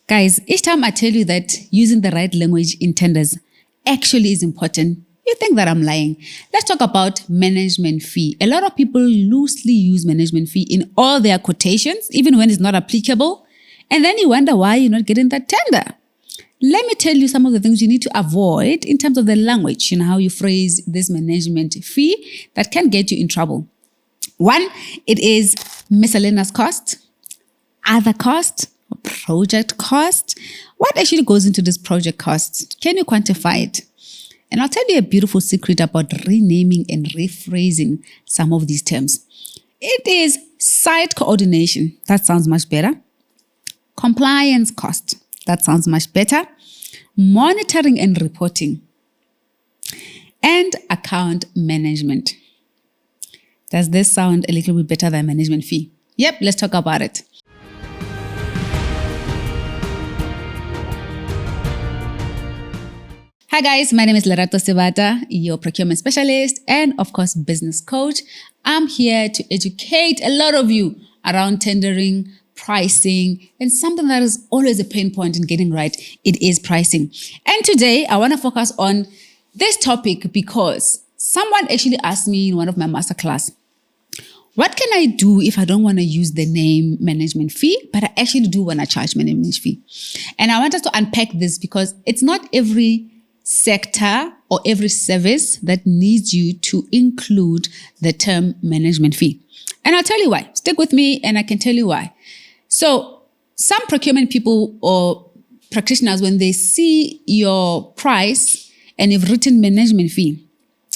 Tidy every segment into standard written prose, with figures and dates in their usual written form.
Guys, each time I tell you that using the right language in tenders actually is important, you think that I'm lying. Let's talk about management fee. A lot of people loosely use management fee in all their quotations, even when it's not applicable. And then you wonder why you're not getting that tender. Let me tell you some of the things you need to avoid in terms of the language, how you phrase this management fee that can get you in trouble. One, it is miscellaneous cost, other cost, project cost. What actually goes into this project cost? Can you quantify it? And I'll tell you a beautiful secret about renaming and rephrasing some of these terms. It is site coordination. That sounds much better. Compliance cost. That sounds much better. Monitoring and reporting. And account management. Does this sound a little bit better than management fee? Yep, let's talk about it. Hi guys, my name is Lerato Sebata, your procurement specialist and of course business coach. I'm here to educate a lot of you around tendering, pricing, and something that is always a pain point in getting right. It is pricing. And today I want to focus on this topic because someone actually asked me in one of my masterclass, what can I do if I don't want to use the name management fee, but I actually do want to charge management fee? And I want us to unpack this because it's not every sector or every service that needs you to include the term management fee. And I'll tell you why. Stick with me and I can tell you why. So some procurement people or practitioners, when they see your price and you've written management fee,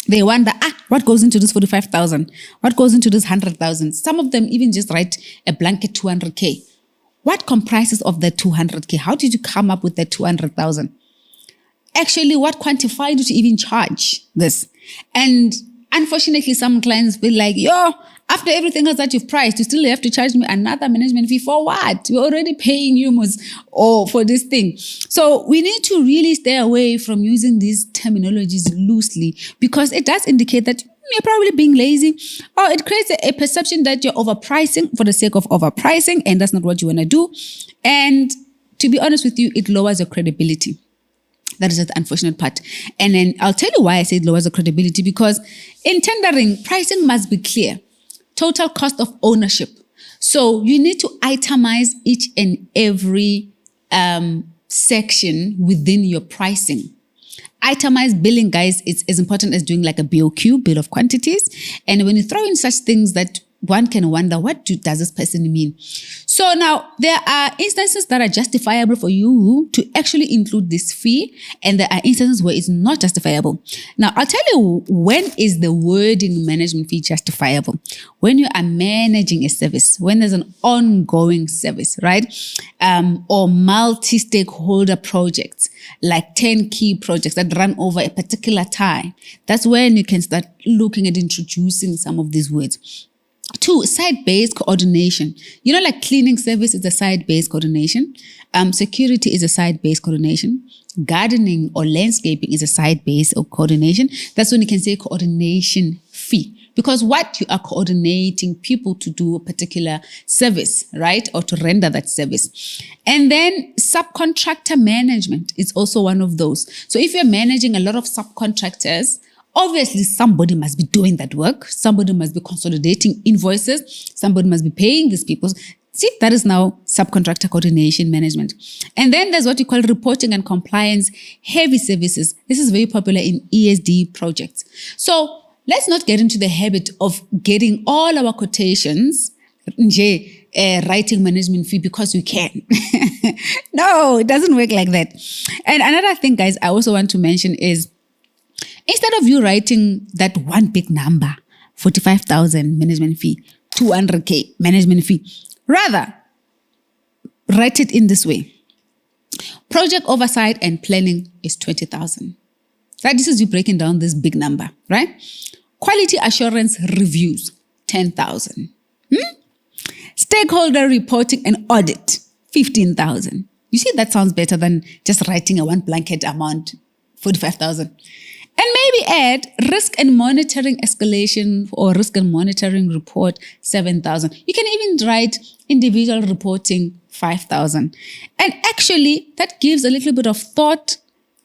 they wonder, what goes into this 45,000? What goes into this 100,000? Some of them even just write a blanket 200K. What comprises of that 200K? How did you come up with that 200,000? Actually, what quantified you to even charge this? And unfortunately, some clients feel like, after everything else that you've priced, you still have to charge me another management fee for what? We're already paying you for this thing. So we need to really stay away from using these terminologies loosely because it does indicate that you're probably being lazy, or it creates a perception that you're overpricing for the sake of overpricing, and that's not what you want to do. And to be honest with you, it lowers your credibility. That is the unfortunate part. And then I'll tell you why I say it lowers the credibility, because in tendering, pricing must be clear. Total cost of ownership. So you need to itemize each and every section within your pricing. Itemized billing, guys, it's as important as doing like a BOQ, bill of quantities. And when you throw in such things that one can wonder, what does this person mean? So now there are instances that are justifiable for you to actually include this fee, and there are instances where it's not justifiable. Now, I'll tell you when is the wording management fee justifiable. When you are managing a service, when there's an ongoing service, right? Or multi-stakeholder projects, like 10 key projects that run over a particular time. That's when you can start looking at introducing some of these words. 2, site-based coordination. Like cleaning service is a site-based coordination. Security is a site-based coordination. Gardening or landscaping is a site-based coordination. That's when you can say coordination fee. Because what you are coordinating people to do a particular service, right? Or to render that service. And then subcontractor management is also one of those. So if you're managing a lot of subcontractors, obviously, somebody must be doing that work. Somebody must be consolidating invoices. Somebody must be paying these people. See, that is now subcontractor coordination management. And then there's what you call reporting and compliance heavy services. This is very popular in ESD projects. So let's not get into the habit of getting all our quotations, writing management fee because we can. No, it doesn't work like that. And another thing, guys, I also want to mention is, instead of you writing that one big number, 45,000 management fee, 200K management fee, rather write it in this way. Project oversight and planning is 20,000. Right? This is you breaking down this big number, right? Quality assurance reviews, 10,000. Stakeholder reporting and audit, 15,000. You see, that sounds better than just writing a one blanket amount, 45,000. And maybe add risk and monitoring escalation or risk and monitoring report, 7,000. You can even write individual reporting 5,000. And actually, that gives a little bit of thought,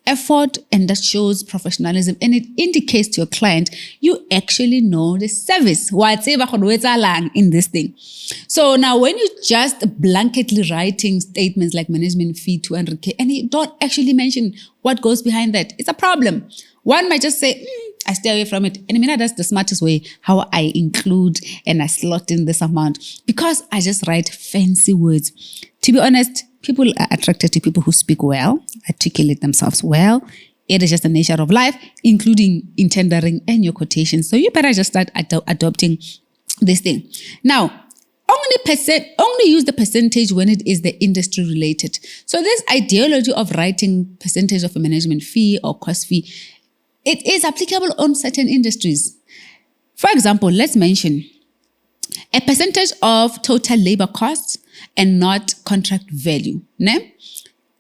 effort, and that shows professionalism, and it indicates to your client you actually know the service. Whatever in this thing. So now when you just blanketly writing statements like management fee 200K and you don't actually mention what goes behind that, it's a problem. One might just say, I stay away from it. And I mean, that's the smartest way how I include and I slot in this amount, because I just write fancy words. To be honest, people are attracted to people who speak well, articulate themselves well. It is just the nature of life, including in tendering and your quotations. So you better just start adopting this thing. Now, only use the percentage when it is the industry related. So this ideology of writing percentage of a management fee or cost fee, it is applicable on certain industries. For example, let's mention a percentage of total labor costs and not contract value. Ne?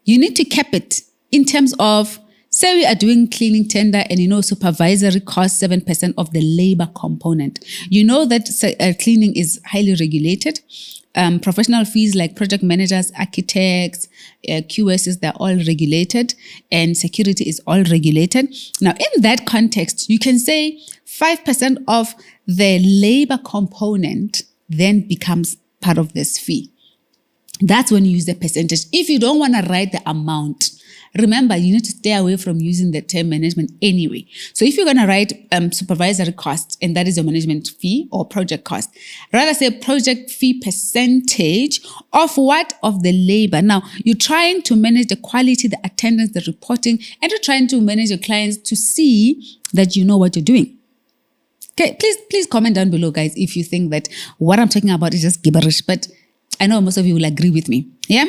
You need to cap it in terms of, say we are doing cleaning tender and supervisory costs 7% of the labor component. You know that cleaning is highly regulated. Professional fees like project managers, architects, QSs, they're all regulated, and security is all regulated. Now, in that context, you can say 5% of the labor component then becomes part of this fee. That's when you use the percentage. If you don't want to write the amount, remember, you need to stay away from using the term management anyway. So if you're going to write supervisory costs, and that is your management fee or project cost, rather say project fee percentage of what? Of the labor. Now, you're trying to manage the quality, the attendance, the reporting, and you're trying to manage your clients to see that you know what you're doing. Okay, please comment down below, guys, if you think that what I'm talking about is just gibberish, but I know most of you will agree with me. Yeah?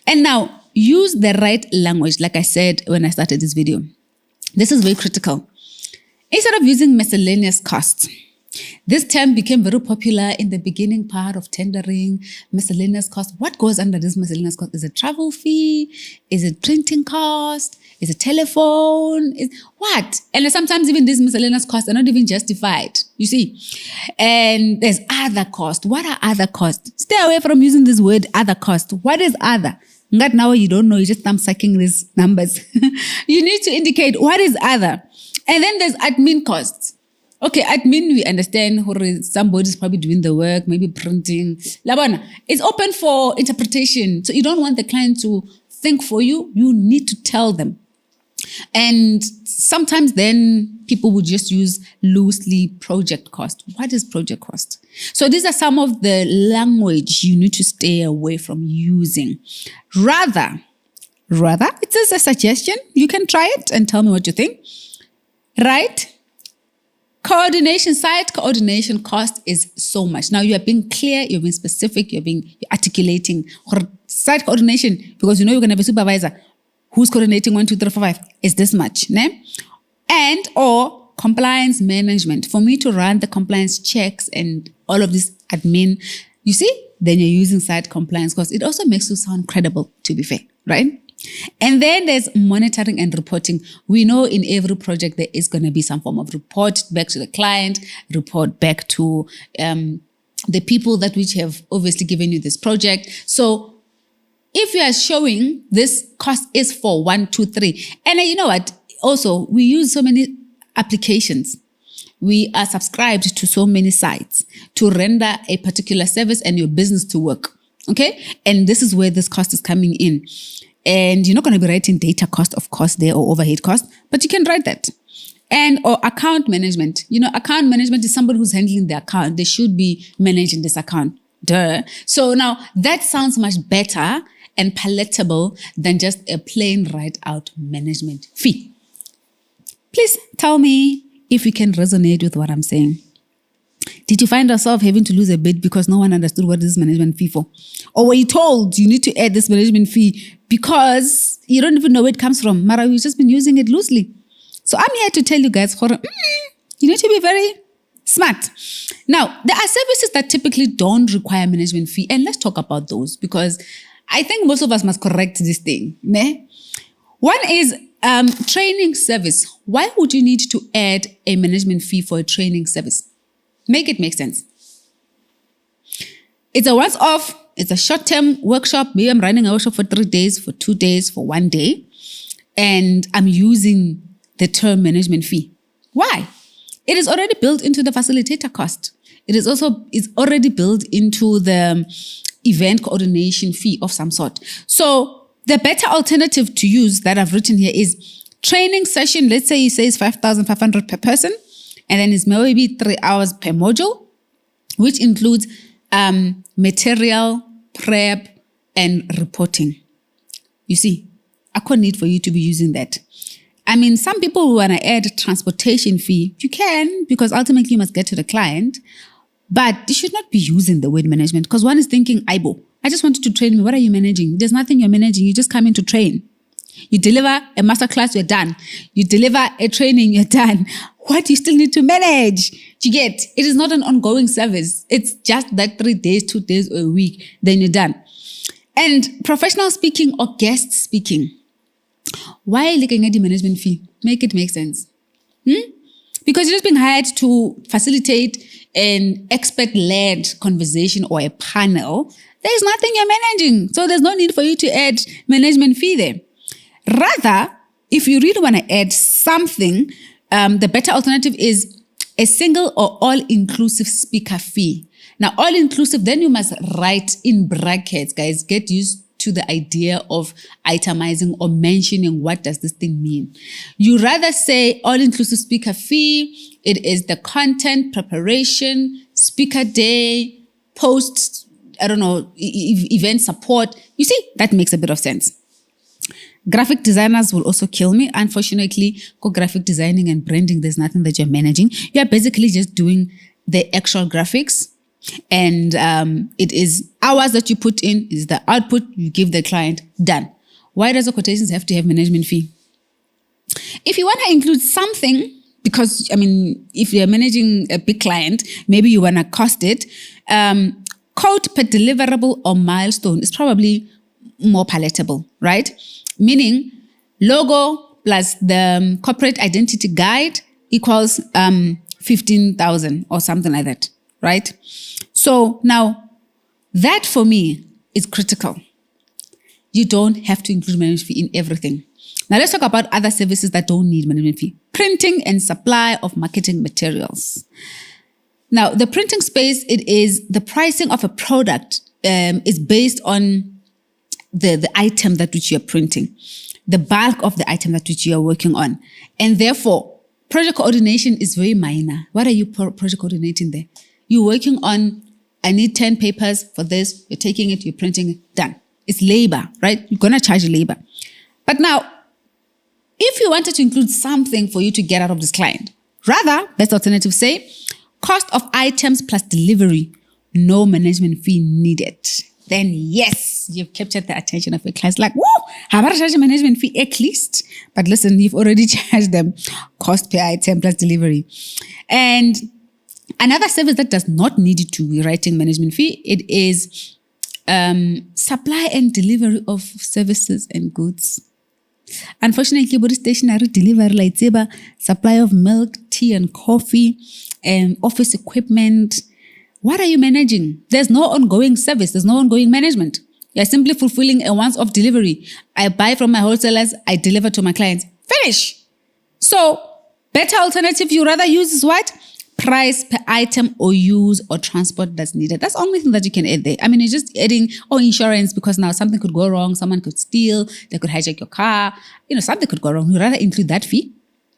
And now, use the right language, like I said when I started this video. This is very critical. Instead of using miscellaneous costs, this term became very popular in the beginning part of tendering. Miscellaneous cost. What goes under this miscellaneous cost? Is it travel fee? Is it printing cost? Is it telephone? What? And sometimes even these miscellaneous costs are not even justified, you see. And there's other cost. What are other costs? Stay away from using this word other cost. What is other? Not now you don't know, you just thumb-sucking these numbers. You need to indicate what is other. And then there's admin costs. Okay, admin, we understand somebody's probably doing the work, maybe printing. Labana, it's open for interpretation. So you don't want the client to think for you. You need to tell them. And sometimes then people would just use loosely project cost. What is project cost? So these are some of the language you need to stay away from using. Rather, it is a suggestion. You can try it and tell me what you think. Right? Coordination, site coordination cost is so much. Now you are being clear, you're being specific, you're articulating. Site coordination, because you're going to have a supervisor who's coordinating 1, 2, 3, 4, 5 is this much. Ne? And or compliance management. For me to run the compliance checks and all of this admin, you see, then you're using site compliance cost. It also makes you sound credible, to be fair, right? And then there's monitoring and reporting. We know in every project there is going to be some form of report back to the client, report back to the people that which have obviously given you this project. So if you are showing this cost is for 1, 2, 3, and you know what? Also, we use so many applications. We are subscribed to so many sites to render a particular service and your business to work. Okay? And this is where this cost is coming in. And you're not going to be writing data cost, of course, there, or overhead cost, but you can write that. And or account management. Account management is somebody who's handling the account. They should be managing this account. Duh. So now that sounds much better and palatable than just a plain write-out management fee. Please tell me if you can resonate with what I'm saying. Did you find yourself having to lose a bid because no one understood what is this management fee for? Or were you told you need to add this management fee because you don't even know where it comes from? Mara, you've just been using it loosely. So I'm here to tell you guys, you need to be very smart. Now, there are services that typically don't require management fee. And let's talk about those because I think most of us must correct this thing. Ne? One is training service. Why would you need to add a management fee for a training service? Make it make sense. It's a once-off. It's a short-term workshop. Maybe I'm running a workshop for 3 days, for 2 days, for 1 day. And I'm using the term management fee. Why? It is already built into the facilitator cost. It's already built into the event coordination fee of some sort. So the better alternative to use that I've written here is training session. Let's say it says 5,500 per person, and then it's maybe 3 hours per module, which includes material, prep, and reporting. You see, I couldn't need for you to be using that. I mean, some people who want to add transportation fee, you can, because ultimately you must get to the client, but you should not be using the word management, because one is thinking, Aibo, I just wanted to train me. What are you managing? There's nothing you're managing. You just come in to train. You deliver a masterclass, you're done. You deliver a training, you're done. What do you still need to manage? You get, it is not an ongoing service. It's just that 3 days, 2 days, or a week, then you're done. And professional speaking or guest speaking, why are you looking at the management fee? Make it make sense. Because you're just being hired to facilitate an expert-led conversation or a panel. There's nothing you're managing. So there's no need for you to add management fee there. Rather, if you really want to add something, the better alternative is a single or all-inclusive speaker fee. Now, all-inclusive, then you must write in brackets, guys. Get used to the idea of itemizing or mentioning what does this thing mean. You rather say all-inclusive speaker fee. It is the content, preparation, speaker day, post, event support. You see, that makes a bit of sense. Graphic designers will also kill me. Unfortunately, for graphic designing and branding, there's nothing that you're managing. You're basically just doing the actual graphics. And it is hours that you put in, is the output you give the client, done. Why does the quotations have to have management fee? If you want to include something, because, if you're managing a big client, maybe you want to cost it, quote per deliverable or milestone is probably more palatable, right? Meaning logo plus the corporate identity guide equals 15,000 or something like that, right? So now that for me is critical. You don't have to include management fee in everything. Now let's talk about other services that don't need management fee. Printing and supply of marketing materials. Now the printing space, it is the pricing of a product is based on the item that which you're printing, the bulk of the item that which you are working on. And therefore, project coordination is very minor. What are you project coordinating there? You're working on, I need 10 papers for this. You're taking it, you're printing it, done. It's labor, right? You're going to charge labor. But now, if you wanted to include something for you to get out of this client, rather, best alternative say, cost of items plus delivery, no management fee needed. Then yes, you've captured the attention of your clients. Like, whoa, how about I charge a management fee at least? But listen, you've already charged them cost per item plus delivery. And another service that does not need you to be writing management fee, it is supply and delivery of services and goods. Unfortunately, body stationary delivery, like supply of milk, tea, and coffee, and office equipment. What are you managing? There's no ongoing service. There's no ongoing management. You're simply fulfilling a once-off delivery. I buy from my wholesalers. I deliver to my clients. Finish. So, better alternative you rather use is what? Price per item or use or transport that's needed. That's the only thing that you can add there. You're just adding, insurance, because now something could go wrong. Someone could steal. They could hijack your car. Something could go wrong. You rather include that fee.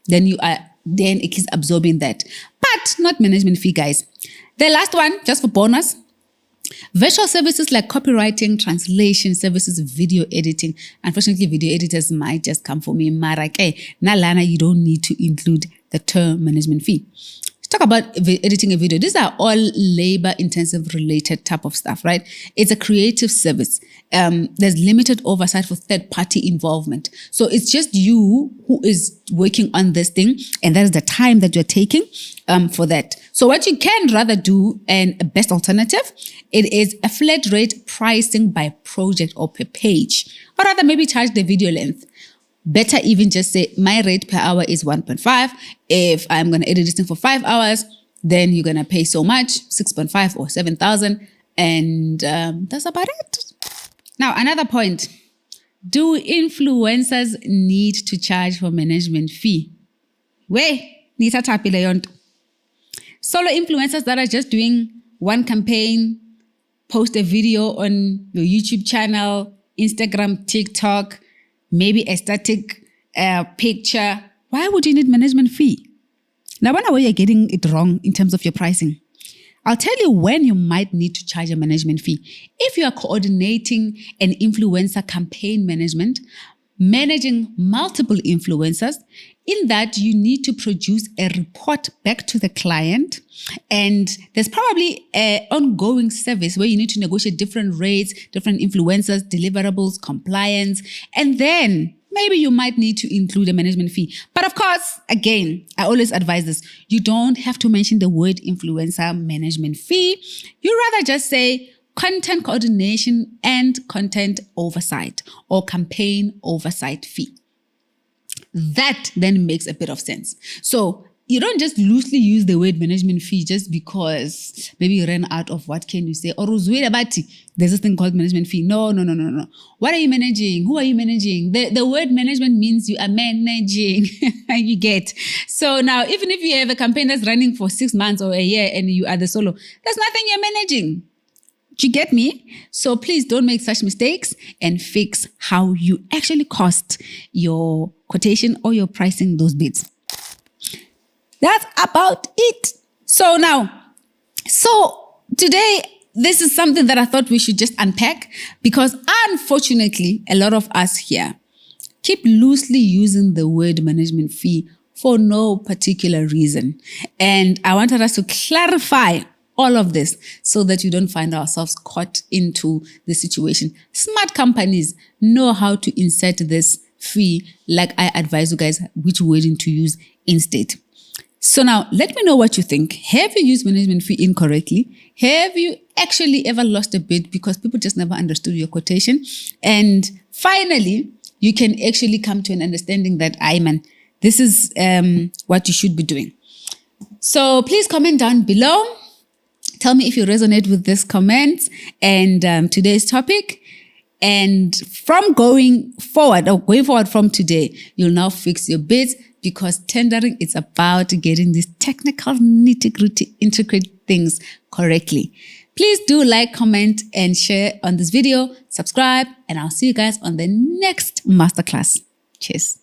Then you are then at least absorbing that. But not management fee, guys. The last one, just for bonus, virtual services like copywriting, translation services, video editing. Unfortunately, video editors might just come for me. Marake, Nalana, you don't need to include the term management fee. Let's talk about editing a video. These are all labor-intensive related type of stuff, right? It's a creative service. There's limited oversight for third-party involvement. So it's just you who is working on this thing, and that is the time that you're taking for that. So what you can rather do, and a best alternative, it is a flat rate pricing by project or per page, or rather maybe charge the video length. Better even just say my rate per hour is 1.5. If I'm going to edit this thing for 5 hours, then you're going to pay so much, 6.5 or 7,000. And that's about it. Now, another point. Do influencers need to charge for management fee? Solo influencers that are just doing one campaign, post a video on your YouTube channel, Instagram, TikTok, maybe a static picture. Why would you need management fee? Now, when you're getting it wrong in terms of your pricing, I'll tell you when you might need to charge a management fee. If you are coordinating an influencer campaign management, managing multiple influencers, in that you need to produce a report back to the client, and there's probably an ongoing service where you need to negotiate different rates, different influencers, deliverables, compliance, and then maybe you might need to include a management fee. But of course, again, I always advise this. You don't have to mention the word influencer management fee. You rather just say content coordination and content oversight or campaign oversight fee. That then makes a bit of sense. So you don't just loosely use the word management fee just because maybe you ran out of what can you say. Or there's this thing called management fee. No. What are you managing? Who are you managing? The word management means you are managing. You get. So now, even if you have a campaign that's running for 6 months or a year and you are the solo, there's nothing you're managing. Do you get me? So please don't make such mistakes and fix how you actually cost your quotation or your pricing those bids. That's about it. So today, this is something that I thought we should just unpack, because unfortunately, a lot of us here keep loosely using the word management fee for no particular reason. And I wanted us to clarify all of this so that you don't find ourselves caught into the situation. Smart companies know how to insert this fee, like I advise you guys which wording to use instead. So now, let me know what you think. Have you used management fee incorrectly? Have you actually ever lost a bid because people just never understood your quotation? And finally, you can actually come to an understanding that, this is what you should be doing. So please comment down below. Tell me if you resonate with this comment and today's topic. And from going forward from today, you'll now fix your bids, because tendering is about getting these technical nitty-gritty intricate things correctly. Please do like, comment, and share on this video. Subscribe, and I'll see you guys on the next masterclass. Cheers.